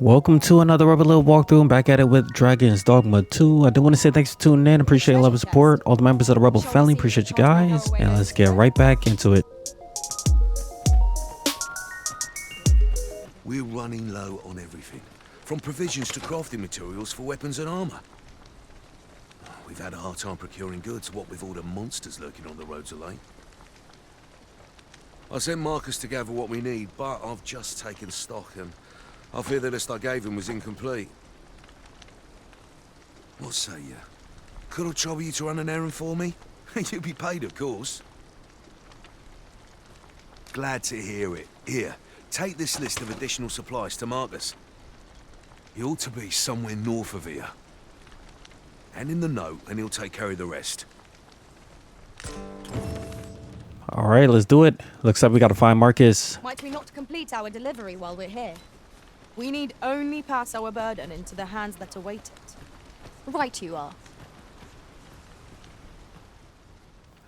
Welcome to another rubber little walkthrough. I'm back at it with Dragon's Dogma 2. I do want to say thanks for tuning in. Appreciate your love and support. All the members of the Rebel family, appreciate you guys. And let's get right back into it. We're running low on everything, from provisions to crafting materials for weapons and armor. We've had a hard time procuring goods, what with all the monsters lurking on the roads of late. I sent Marcus to gather what we need, but I've just taken stock and I fear the list I gave him was incomplete. What say you? Could I trouble you to run an errand for me? You'll be paid, of course. Glad to hear it. Here, take this list of additional supplies to Marcus. He ought to be somewhere north of here. Hand him the note and he'll take care of the rest. All right, let's do it. Looks like we got to find Marcus. Might we not complete our delivery while we're here? We need only pass our burden into the hands that await it. Right you are.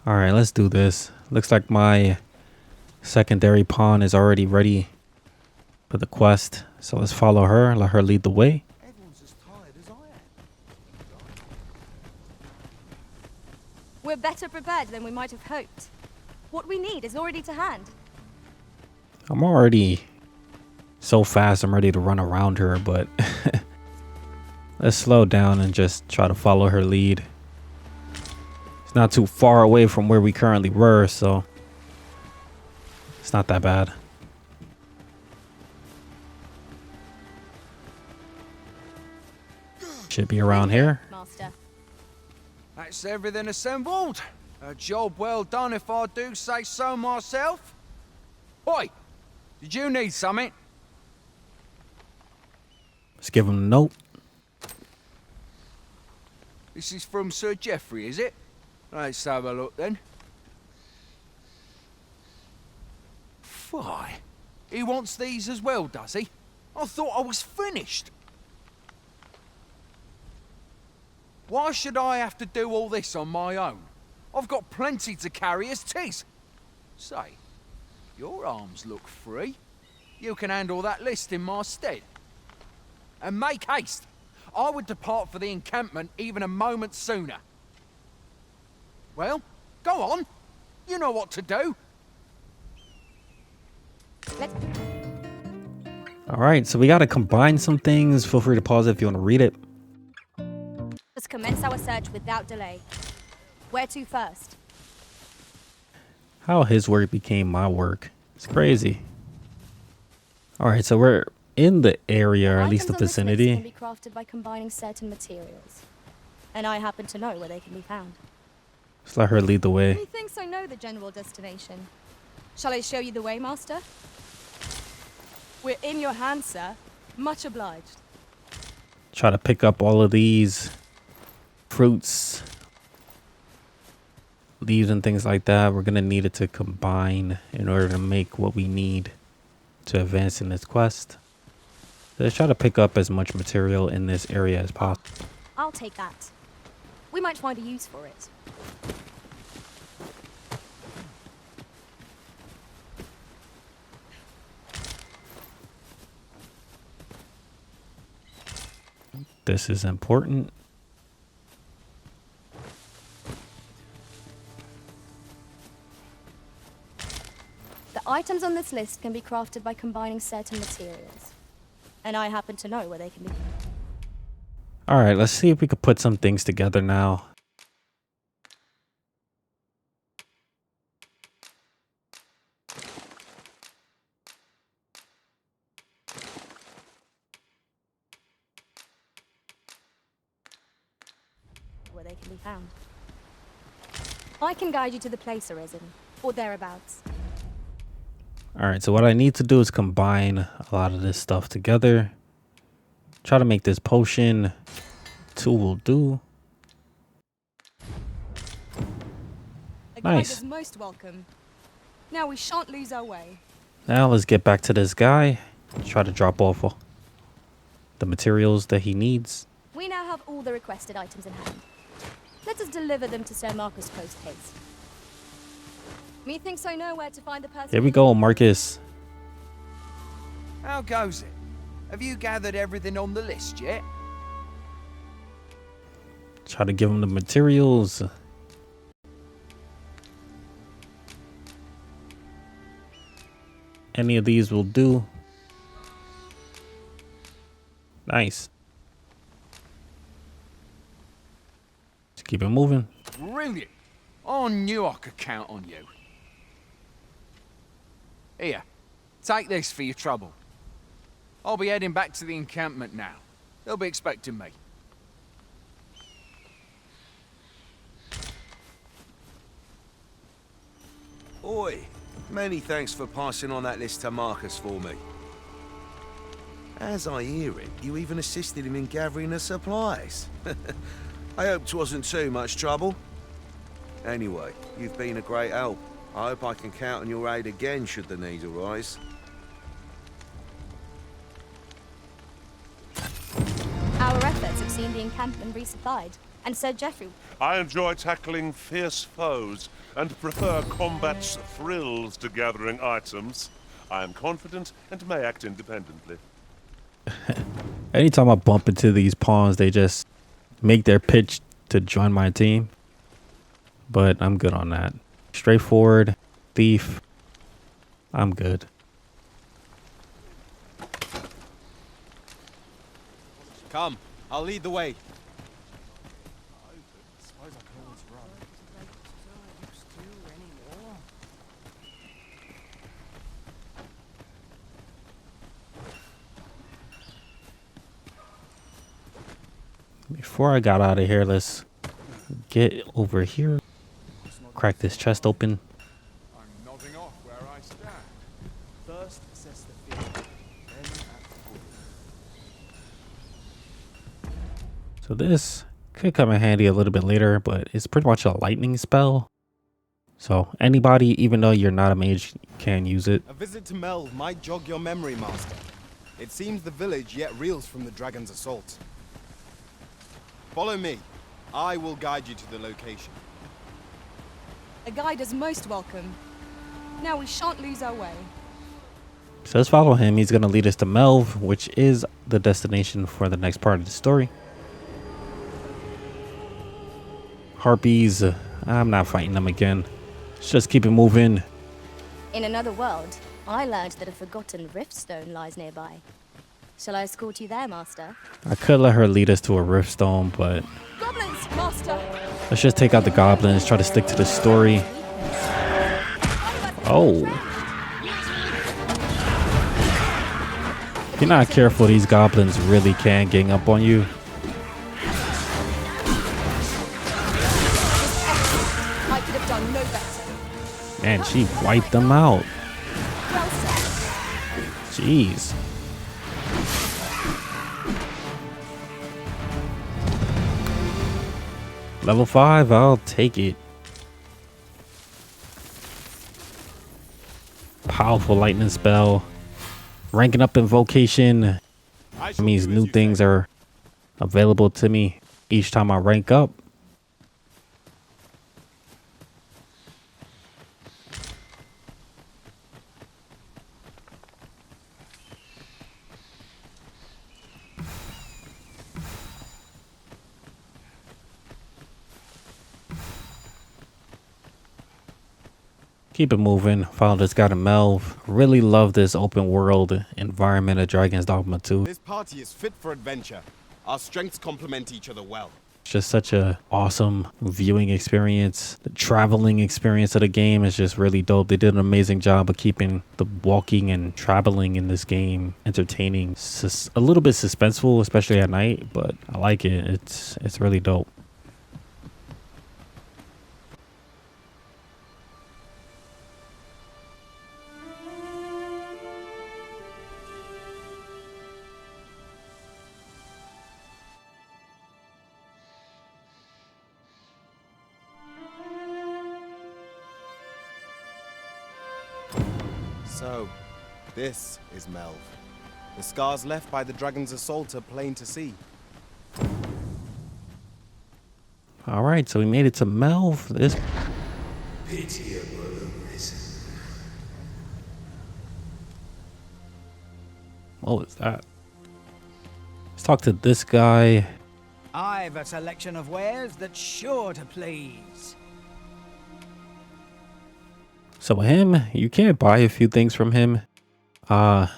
All right, let's do this. Looks like my secondary pawn is already ready for the quest. So let's follow her, let her lead the way. Everyone's as tired as I am. We're better prepared than we might have hoped. What we need is already to hand. I'm already so fast, I'm ready to run around her, but let's slow down and just try to follow her lead. It's not too far away from where we currently were, so it's not that bad. Should be around here. Master. That's everything assembled. A job well done if I do say so myself. Oi, did you need something? Let's give him a note. This is from Sir Geoffrey, is it? Let's have a look then. Fie. He wants these as well, does he? I thought I was finished. Why should I have to do all this on my own? I've got plenty to carry as 'tis. Say, your arms look free. You can handle that list in my stead. And make haste. I would depart for the encampment even a moment sooner. Well, go on. You know what to do. All right, so we got to combine some things. Feel free to pause it if you want to read it. Let's commence our search without delay. Where to first? How his work became my work. It's crazy. All right, so we're in the area, or at least the Items on this list vicinity. can be crafted by combining certain materials. And I happen to know where they can be found. Let's let her lead the way. Methinks I know the general destination. Shall I show you the way, Master? We're in your hands, sir. Much obliged. Try to pick up all of these fruits, leaves and things like that. We're gonna need it to combine in order to make what we need to advance in this quest. So let's try to pick up as much material in this area as possible. I'll take that. We might find a use for it. This is important. The items on this list can be crafted by combining certain materials. And I happen to know where they can be. All right, let's see if we could put some things together now. Where they can be found. I can guide you to the place arisen, or thereabouts. All right, so what I need to do is combine a lot of this stuff together. Try to make this potion. 2 will do. A guide Nice. is most welcome. Now we shan't lose our way. Now let's get back to this guy. Try to drop off the materials that he needs. We now have all the requested items in hand. Let us deliver them to Sir Marcus post haste. Methinks I know where to find the person. Here we go, Marcus. How goes it? Have you gathered everything on the list yet? Try to give him the materials. Any of these will do. Nice. Just keep it moving. Brilliant. I knew I could count on you. Here, take this for your trouble. I'll be heading back to the encampment now. They'll be expecting me. Oi, many thanks for passing on that list to Marcus for me. As I hear it, you even assisted him in gathering the supplies. I hope 'twasn't too much trouble. Anyway, you've been a great help. I hope I can count on your aid again should the need arise. Our efforts have seen the encampment resupplied, and Sir Geoffrey... I enjoy tackling fierce foes and prefer combat's thrills to gathering items. I am confident and may act independently. Anytime I bump into these pawns, they just make their pitch to join my team. But I'm good on that. Straightforward, thief. I'm good. Come, I'll lead the way. Before I got out of here, let's get over here. Crack this chest open. I'm nodding off where I stand. First assess the field, then act accordingly. So this could come in handy a little bit later, but it's pretty much a lightning spell. So anybody, even though you're not a mage, can use it. A visit to Melve might jog your memory, Master. It seems the village yet reels from the dragon's assault. Follow me. I will guide you to the location. A guide is most welcome. Now we shan't lose our way. So let's follow him. He's going to lead us to Melve, which is the destination for the next part of the story. Harpies, I'm not fighting them again. Let's just keep it moving. In another world, I learned that a forgotten riftstone lies nearby. Shall I escort you there, Master? I could let her lead us to a riftstone, but Goblins, Master! let's just take out the goblins, try to stick to the story. Oh. If you're not careful, these goblins really can gang up on you. I could have done no better. Man, she wiped them out. Well said. Jeez. Level 5, I'll take it. Powerful lightning spell. Ranking up in vocation. That means new things are available to me each time I rank up. Keep it moving. Follow this guy to Melve. Really love this open world environment of Dragon's Dogma 2. This party is fit for adventure. Our strengths complement each other well. It's just such a awesome viewing experience. The traveling experience of the game is just really dope. They did an amazing job of keeping the walking and traveling in this game entertaining. A little bit suspenseful, especially at night, but I like it. It's really dope. So, this is Melve. The scars left by the dragon's assault are plain to see. All right, so we made it to Melve. This what was that? Let's talk to this guy. I've a selection of wares that's sure to please. So with him, you can buy a few things from him. That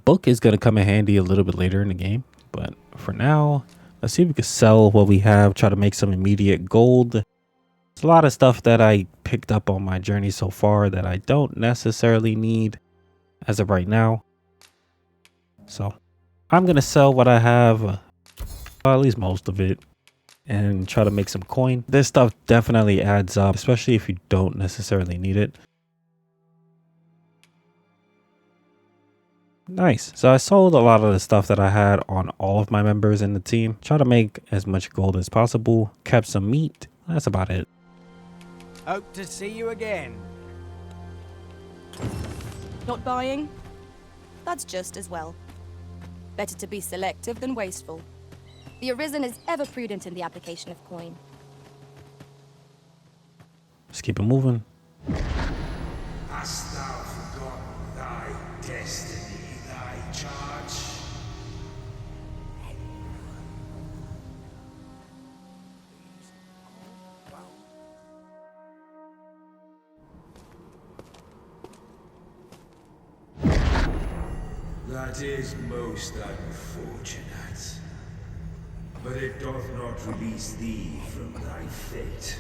book is going to come in handy a little bit later in the game. But for now, let's see if we can sell what we have, try to make some immediate gold. There's a lot of stuff that I picked up on my journey so far that I don't necessarily need as of right now. So I'm going to sell what I have, at least most of it, and try to make some coin. This stuff definitely adds up, especially if you don't necessarily need it. Nice. So I sold a lot of the stuff that I had on all of my members in the team. Try to make as much gold as possible. Kept some meat. That's about it. Hope to see you again. Not buying? That's just as well. Better to be selective than wasteful. The Arisen is ever prudent in the application of coin. Let's keep it moving. Hast thou forgotten thy destiny, thy charge? That is most unfortunate. But it doth not release thee from thy fate.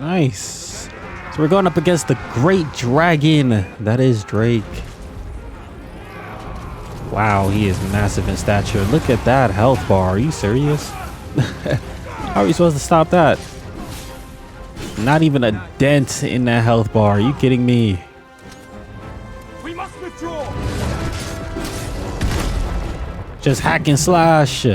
Nice. So we're going up against the great dragon. That is Drake. Wow, he is massive in stature. Look at that health bar. Are you serious? How are we supposed to stop that? Not even a dent in that health bar. Are you kidding me? We must withdraw. Just hack and slash.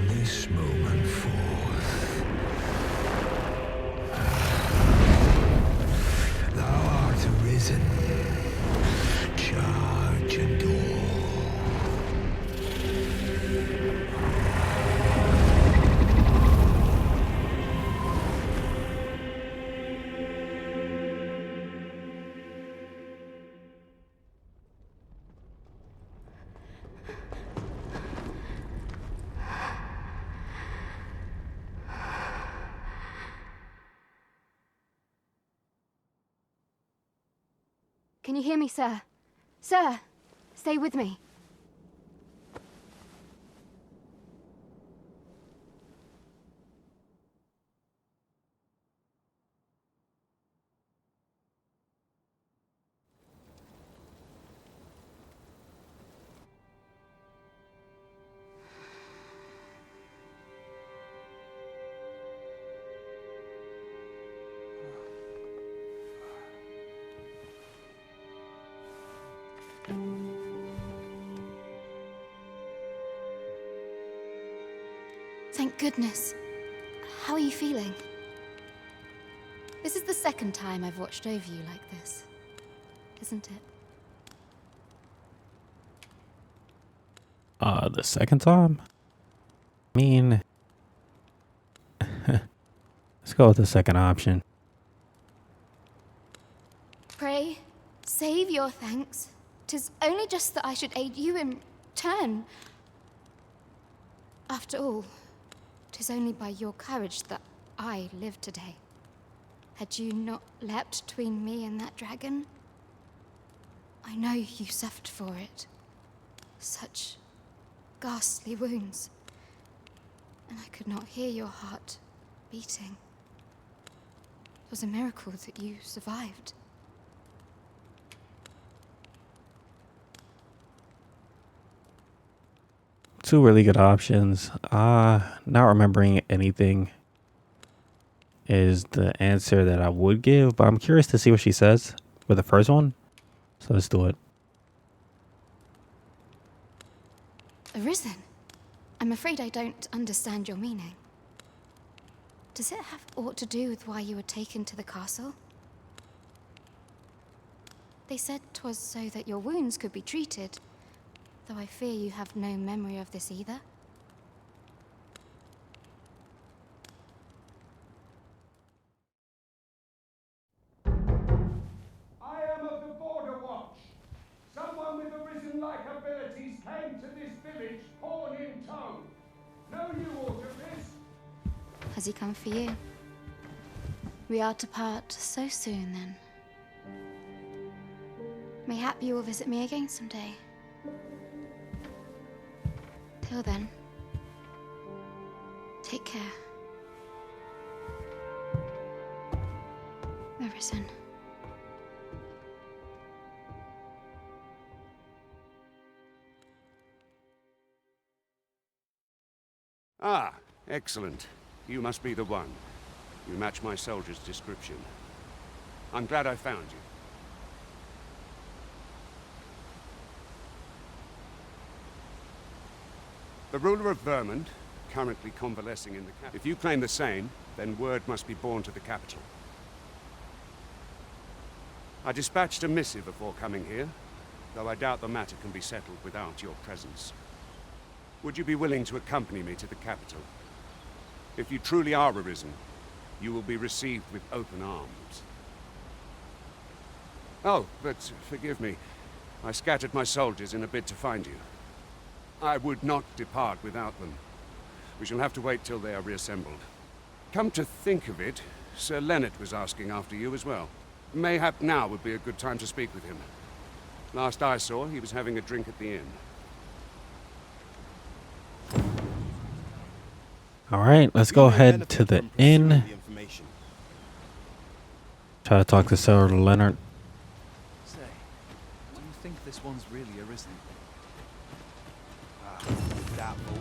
This moment forth, thou art arisen. Charge and all. Can you hear me, sir? Sir, stay with me. Thank goodness. How are you feeling? This is the second time I've watched over you like this, isn't it? The second time? I mean, let's go with the second option. Pray, save your thanks. 'Tis only just that I should aid you in turn. After all, 'tis only by your courage that I live today. Had you not leapt between me and that dragon, I know you suffered for it. Such ghastly wounds. And I could not hear your heart beating. It was a miracle that you survived. Two really good options. Not remembering anything is the answer that I would give, but I'm curious to see what she says with the first one. So let's do it. Arisen? I'm afraid I don't understand your meaning. Does it have aught to do with why you were taken to the castle? They said 'twas so that your wounds could be treated, though I fear you have no memory of this either. I am of the Border Watch. Someone with Arisen-like abilities came to this village, horn in tow. Know you aught of this? Has he come for you? We are to part so soon, then. Mayhap you will visit me again someday. Till then, take care. Arisen. Ah, excellent. You must be the one. You match my soldier's description. I'm glad I found you. The ruler of Vermont, currently convalescing in the capital. If you claim the same, then word must be borne to the capital. I dispatched a missive before coming here, though I doubt the matter can be settled without your presence. Would you be willing to accompany me to the capital? If you truly are Arisen, you will be received with open arms. Oh, but forgive me. I scattered my soldiers in a bid to find you. I would not depart without them. We shall have to wait till they are reassembled. Come to think of it, Ser Lennart was asking after you as well. Mayhap now would be a good time to speak with him. Last I saw, he was having a drink at the inn. All right, let's go ahead to the inn. Try to talk to Ser Lennart. Say, do you think this one's really Arisen? Doubtful.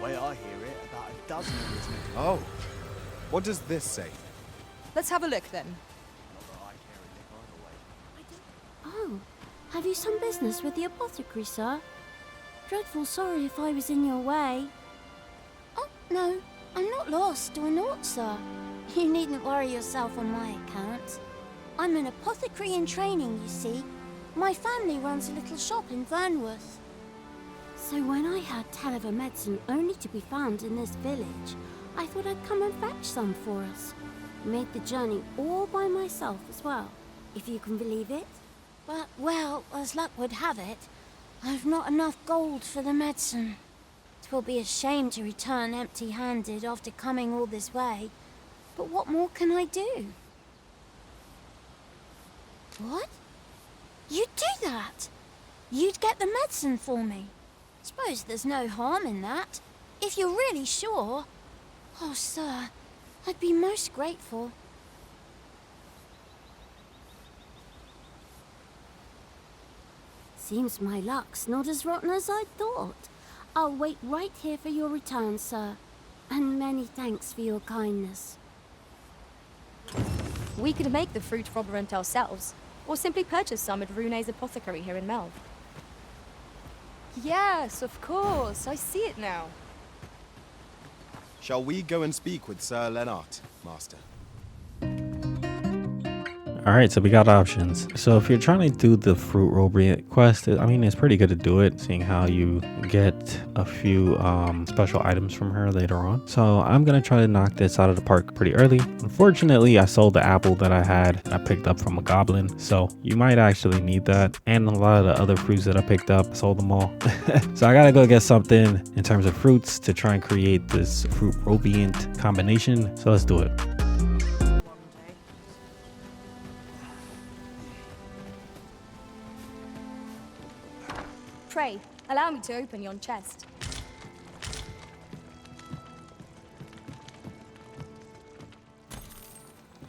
Way I hear it, about a dozen Arisen. Oh, what does this say? Let's have a look then. Oh, have you some business with the apothecary, sir? Dreadful sorry if I was in your way. Oh, no, I'm not lost or naught, sir. You needn't worry yourself on my account. I'm an apothecary in training, you see. My family runs a little shop in Vernworth. So when I heard tell of a medicine only to be found in this village, I thought I'd come and fetch some for us. Made the journey all by myself as well, if you can believe it. But, well, as luck would have it, I've not enough gold for the medicine. 'Twill be a shame to return empty-handed after coming all this way. But what more can I do? What? You'd do that? You'd get the medicine for me? Suppose there's no harm in that. If you're really sure. Oh, sir, I'd be most grateful. Seems my luck's not as rotten as I thought. I'll wait right here for your return, sir. And many thanks for your kindness. We could make the fruit Robient ourselves, or simply purchase some at Rune's apothecary here in Melve. Yes, of course. I see it now. Shall we go and speak with Ser Lennart, Master? Alright, so we got options. So if you're trying to do the Fruit Robient quest, I mean, it's pretty good to do it, seeing how you get a few special items from her later on. So I'm going to try to knock this out of the park pretty early. Unfortunately, I sold the apple that I had. I picked up from a goblin. So you might actually need that. And a lot of the other fruits that I picked up, I sold them all. So I got to go get something in terms of fruits to try and create this Fruit Robient combination. So let's do it. Pray, allow me to open yon chest.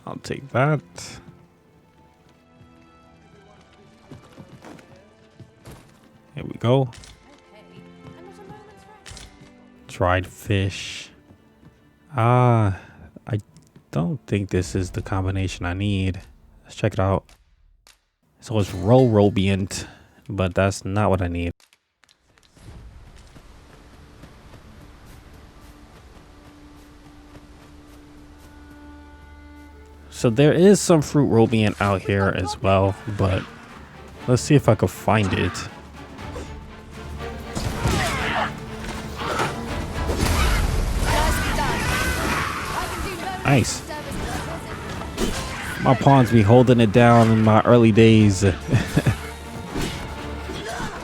I'll take that. Here we go. Dried fish. I don't think this is the combination I need. Let's check it out. So it's Robient, but that's not what I need. So there is some Fruit Robient out here as well, but let's see if I can find it. Nice. My pawns be holding it down in my early days.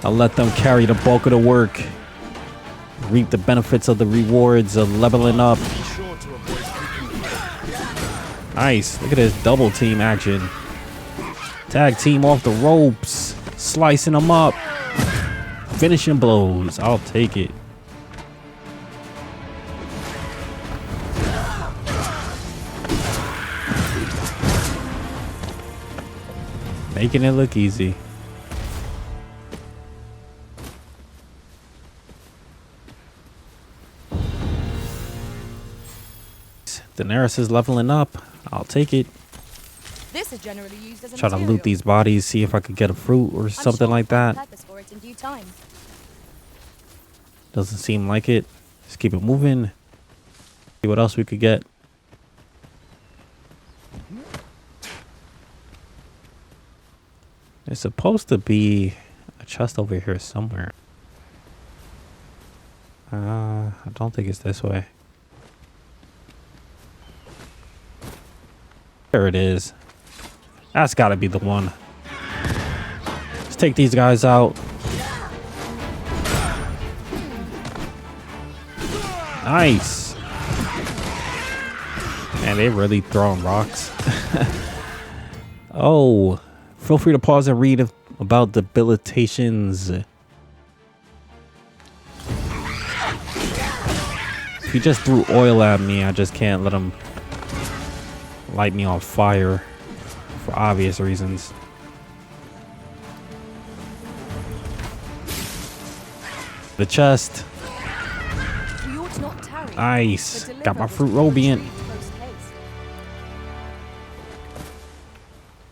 I'll let them carry the bulk of the work. Reap the benefits of the rewards of leveling up. Nice. Look at this double team action. Tag team off the ropes. Slicing them up. Finishing blows. I'll take it. Making it look easy. Daenerys is leveling up. I'll take it. This is generally used as a Try to material. loot these bodies, see if I could get a fruit or something like that. Purpose for it in due time. Doesn't seem like it. Just keep it moving. See what else we could get. There's supposed to be a chest over here somewhere. I don't think it's this way. There it is. That's gotta be the one. Let's take these guys out. Nice. Man, they really throwing rocks. Oh, feel free to pause and read about debilitations. If he just threw oil at me, I just can't let him light me on fire for obvious reasons. The chest. We ought not tarry, Nice. but Got my deliver Fruit this Robient. retreat post-haste.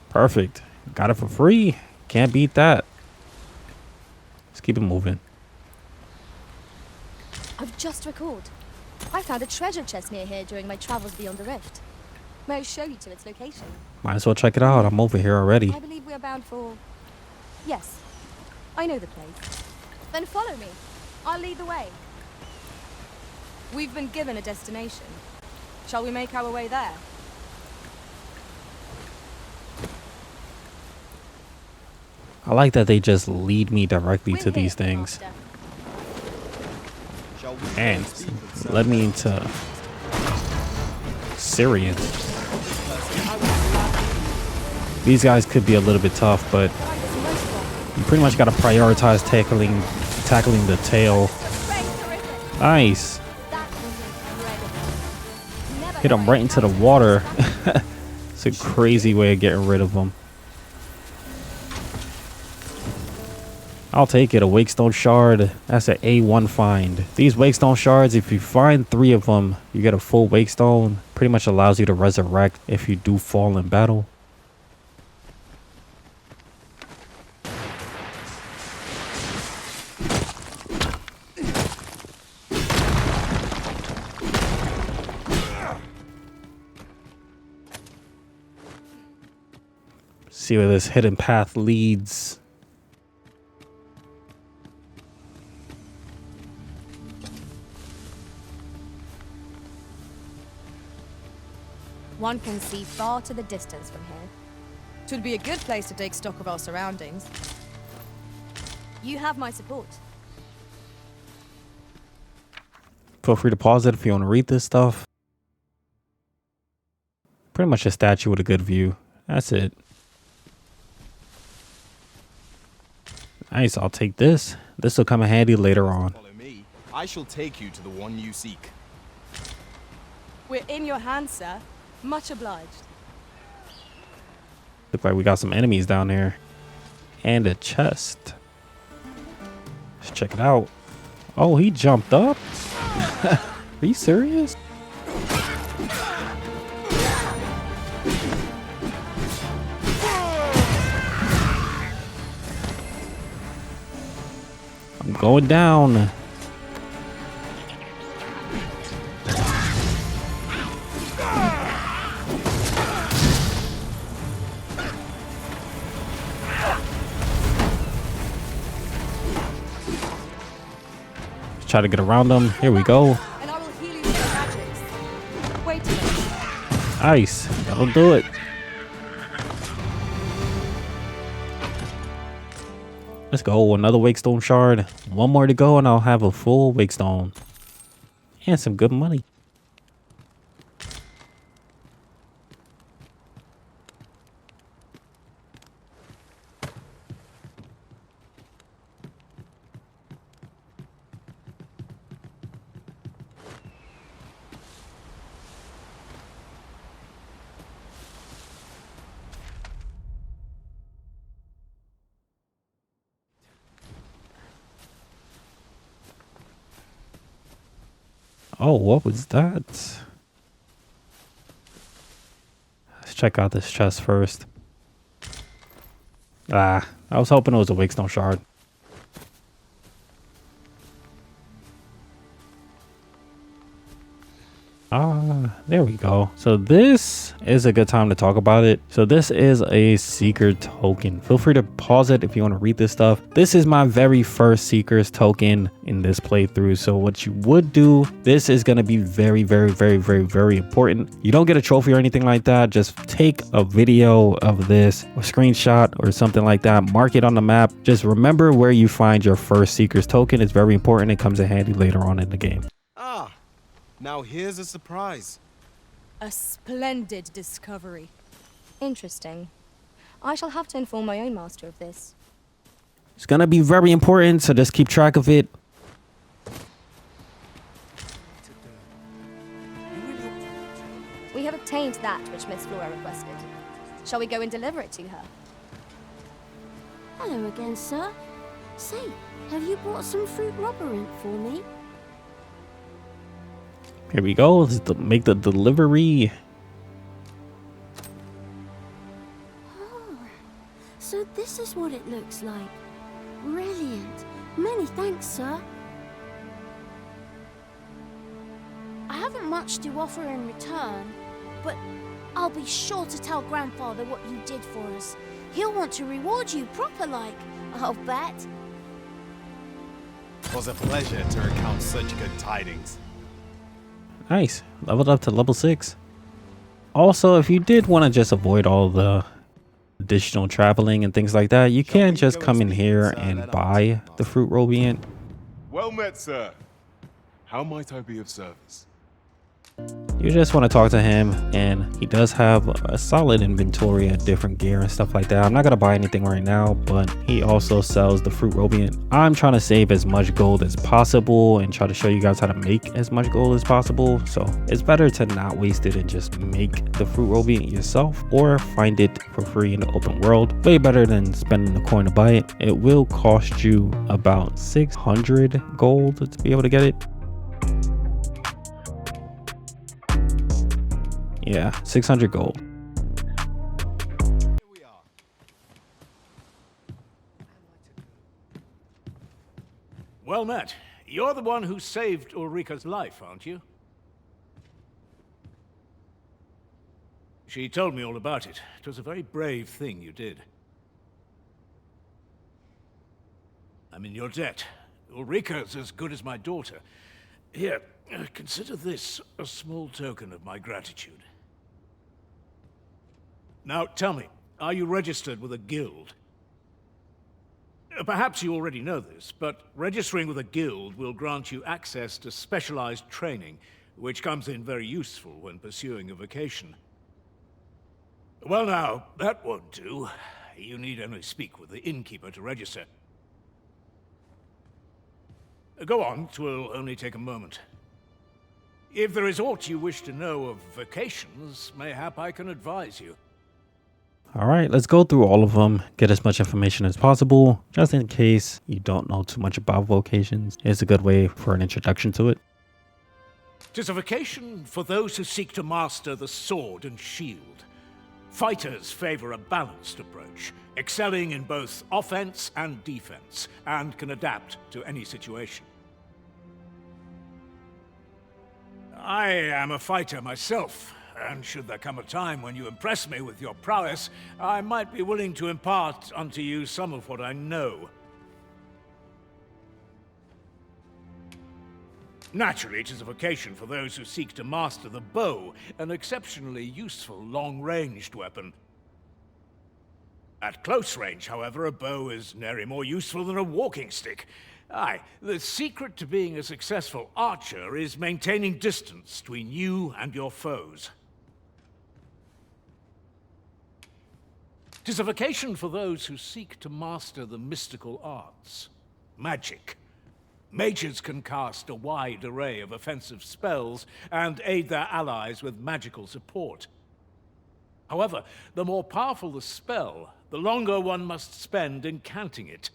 Perfect. Got it for free. Can't beat that. Let's keep it moving. I've just recalled. I found a treasure chest near here during my travels beyond the rift. May I show you to its location? Might as well check it out. I'm over here already. I believe we are bound for... Yes, I know the place. Then follow me. I'll lead the way. We've been given a destination. Shall we make our way there? I like that they just lead me directly We're to these here, things. Master. Shall we go And and speak with Ser led me Lennart? into Syrians. These guys could be a little bit tough, but you pretty much got to prioritize tackling the tail. Nice. Hit him right into the water. It's a crazy way of getting rid of them. I'll take it. A Wakestone shard. That's an A1 find. These Wakestone shards, if you find 3 of them, you get a full Wakestone. Pretty much allows you to resurrect if you do fall in battle. See where this hidden path leads. One can see far to the distance from here. 'Twould be a good place to take stock of our surroundings. You have my support. Feel free to pause it if you want to read this stuff. Pretty much a statue with a good view. That's it. Nice, I'll take this. This will come in handy later on. Follow me. I shall take you to the one you seek. We're in your hands, sir. Much obliged. Look like we got some enemies down there. And a chest. Let's check it out. Oh, he jumped up? Are you serious? I'm going down. Try to get around them. Here we go. And I will heal you with magics. Wait a minute. Nice. That'll do it. Let's go. Another Wakestone shard. One more to go and I'll have a full Wakestone. And some good money. Oh, what was that? Let's check out this chest first. I was hoping it was a Wakestone shard. There we go. So this is a good time to talk about it. So this is a seeker token. Feel free to pause it if you want to read this stuff. This is my very first seeker's token in this playthrough. So what you would do, this is going to be very, very, very, very, very important. You don't get a trophy or anything like that. Just take a video of this, a screenshot or something like that. Mark it on the map. Just remember where you find your first seeker's token. It's very important. It comes in handy later on in the game. Ah, now here's a surprise. A splendid discovery. Interesting. I shall have to inform my own master of this. It's gonna be very important, so just keep track of it. We have obtained that which Miss Flora requested. Shall we go and deliver it to her? Hello again, sir. Say, have you brought some fruit robberant for me? Here we go. Let's make the delivery. Oh, so this is what it looks like. Brilliant. Many thanks, sir. I haven't much to offer in return, but I'll be sure to tell Grandfather what you did for us. He'll want to reward you proper like, I'll bet. It was a pleasure to recount such good tidings. Nice. Leveled up to level 6. Also, if you did want to just avoid all the additional traveling and things like that, you can just come in here and buy the fruit Robient. Well met, sir. How might I be of service? You just want to talk to him, and he does have a solid inventory of different gear and stuff like that. I'm not going to buy anything right now, but he also sells the fruit Robient. I'm trying to save as much gold as possible and try to show you guys how to make as much gold as possible. So it's better to not waste it and just make the fruit Robient yourself or find it for free in the open world. Way better than spending the coin to buy it. It will cost you about 600 gold to be able to get it. Yeah, 600 gold. Here we are. Well met. You're the one who saved Ulrika's life, aren't you? She told me all about it. It was a very brave thing you did. I'm in your debt. Ulrika's as good as my daughter. Here, consider this a small token of my gratitude. Now, tell me, are you registered with a guild? Perhaps you already know this, but registering with a guild will grant you access to specialized training, which comes in very useful when pursuing a vocation. Well now, that won't do. You need only speak with the innkeeper to register. Go on, 'twill only take a moment. If there is aught you wish to know of vocations, mayhap I can advise you. All right, let's go through all of them, get as much information as possible, just in case you don't know too much about vocations. It's a good way for an introduction to it. 'Tis a vocation for those who seek to master the sword and shield. Fighters favor a balanced approach, excelling in both offense and defense, and can adapt to any situation. I am a fighter myself, and should there come a time when you impress me with your prowess, I might be willing to impart unto you some of what I know. Naturally, it is a vocation for those who seek to master the bow, an exceptionally useful long-ranged weapon. At close range, however, a bow is nary more useful than a walking stick. Aye, the secret to being a successful archer is maintaining distance between you and your foes. 'Tis a vocation for those who seek to master the mystical arts. Magic. Mages can cast a wide array of offensive spells and aid their allies with magical support. However, the more powerful the spell, the longer one must spend incanting it.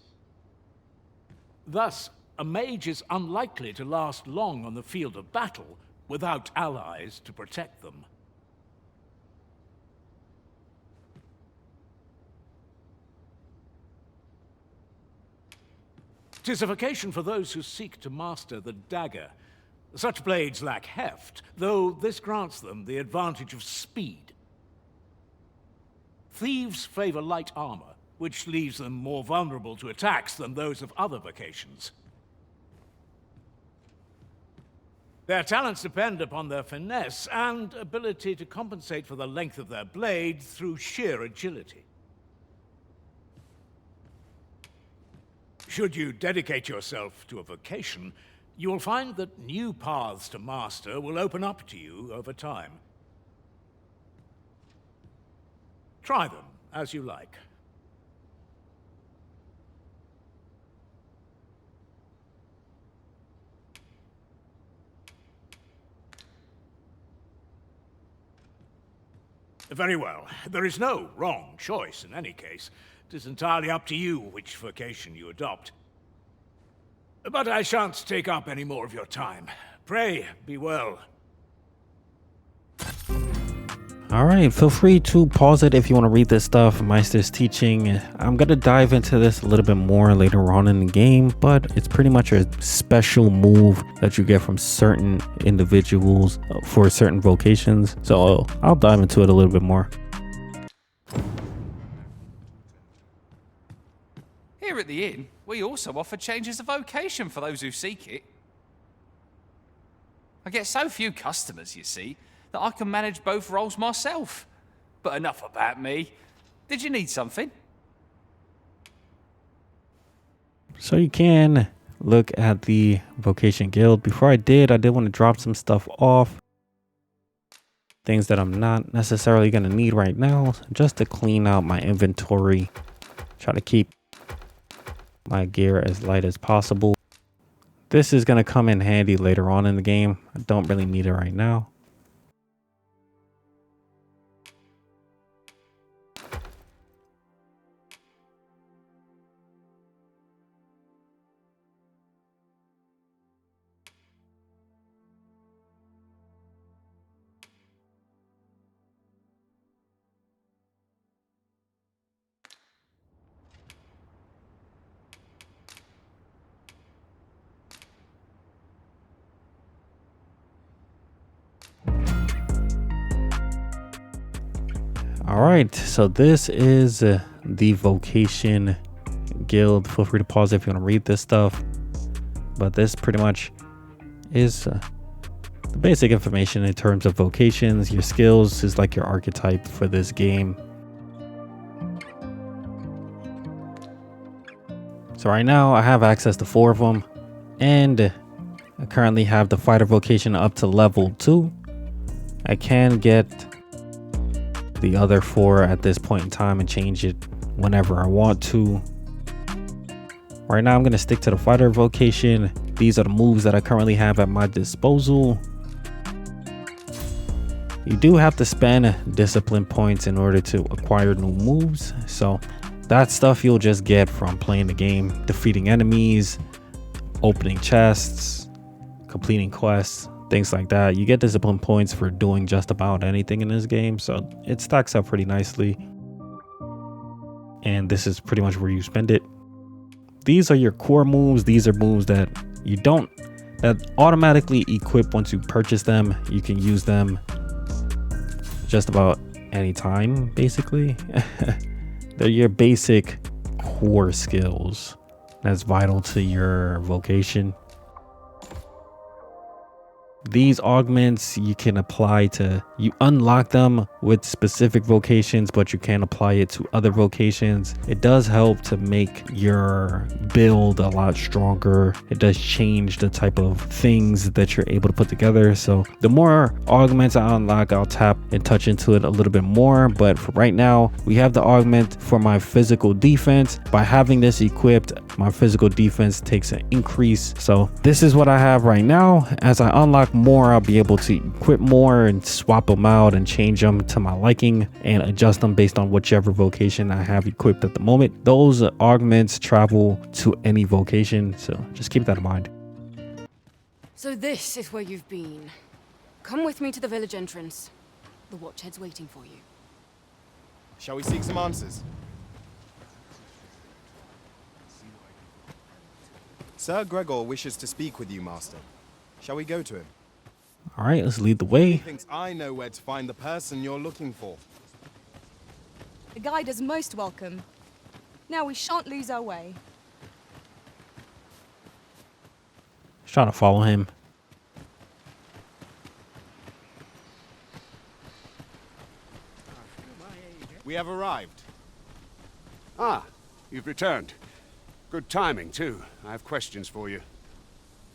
Thus, a mage is unlikely to last long on the field of battle without allies to protect them. Tis a vocation for those who seek to master the dagger. Such blades lack heft, though this grants them the advantage of speed. Thieves favor light armor, which leaves them more vulnerable to attacks than those of other vocations. Their talents depend upon their finesse and ability to compensate for the length of their blade through sheer agility. Should you dedicate yourself to a vocation, you will find that new paths to master will open up to you over time. Try them as you like. Very well. There is no wrong choice in any case. It is entirely up to you which vocation you adopt. But I shan't take up any more of your time. Pray, be well. All right, feel free to pause it if you want to read this stuff. Meister's teaching. I'm going to dive into this a little bit more later on in the game, but it's pretty much a special move that you get from certain individuals for certain vocations. So I'll dive into it a little bit more. Here at the inn, we also offer changes of vocation for those who seek it. I get so few customers, you see, that I can manage both roles myself. But enough about me. Did you need something? So you can look at the vocation guild. Before I did want to drop some stuff off. Things that I'm not necessarily going to need right now, just to clean out my inventory. Try to keep my gear as light as possible. This is going to come in handy later on in the game. I don't really need it right now. All right, so this is the vocation guild. Feel free to pause if you want to read this stuff, but this pretty much is the basic information in terms of vocations. Your skills is like your archetype for this game. So right now I have access to 4 of them, and I currently have the fighter vocation up to level 2. I can get the other 4 at this point in time and change it whenever I want to. Right now I'm going to stick to the fighter vocation. These are the moves that I currently have at my disposal. You do have to spend discipline points in order to acquire new moves, so that stuff you'll just get from playing the game, defeating enemies, opening chests, completing quests, things like that. You get discipline points for doing just about anything in this game, so it stacks up pretty nicely. And this is pretty much where you spend it. These are your core moves. These are moves that that automatically equip once you purchase them. You can use them just about any time, basically. They're your basic core skills that's vital to your vocation. These augments you can apply to, you unlock them with specific vocations, but you can apply it to other vocations. It does help to make your build a lot stronger. It does change the type of things that you're able to put together. So the more augments I unlock, I'll tap and touch into it a little bit more. But for right now, we have the augment for my physical defense. By having this equipped, my physical defense takes an increase. So this is what I have right now. As I unlock more, I'll be able to equip more and swap them out and change them to my liking and adjust them based on whichever vocation I have equipped at the moment. Those augments travel to any vocation, so just keep that in mind. So this is where you've been. Come with me to the village entrance. The watchhead's waiting for you. Shall we seek some answers? Sir Gregor wishes to speak with you, Master. Shall we go to him? All right, let's lead the way. He thinks I know where to find the person you're looking for. The guide is most welcome. Now we shan't lose our way. Just trying to follow him. We have arrived. Ah, you've returned. Good timing, too. I have questions for you.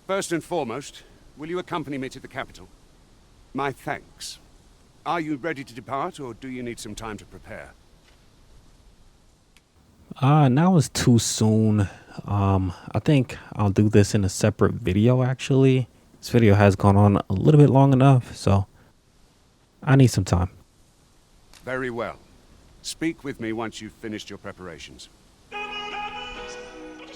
First and foremost, will you accompany me to the capital? My thanks. Are you ready to depart, or do you need some time to prepare? Now is too soon. I think I'll do this in a separate video, actually. This video has gone on a little bit long enough, so I need some time. Very well. Speak with me once you've finished your preparations.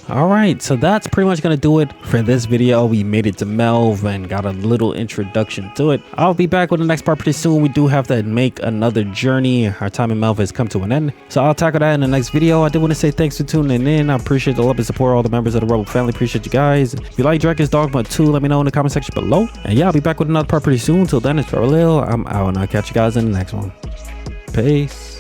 All right, so that's pretty much gonna do it for this video. We made it to Melve and got a little introduction to it. I'll be back with the next part pretty soon. We do have to make another journey. Our time in Melve has come to an end, so I'll tackle that in the next video. I did want to say thanks for tuning in. I appreciate the love and support of all the members of the Rebel family. Appreciate you guys. If you like Dragon's Dogma 2, let me know in the comment section below. And yeah, I'll be back with another part pretty soon. Till then, it's Ser Lennart. I'm out, and I'll catch you guys in the next one. Peace.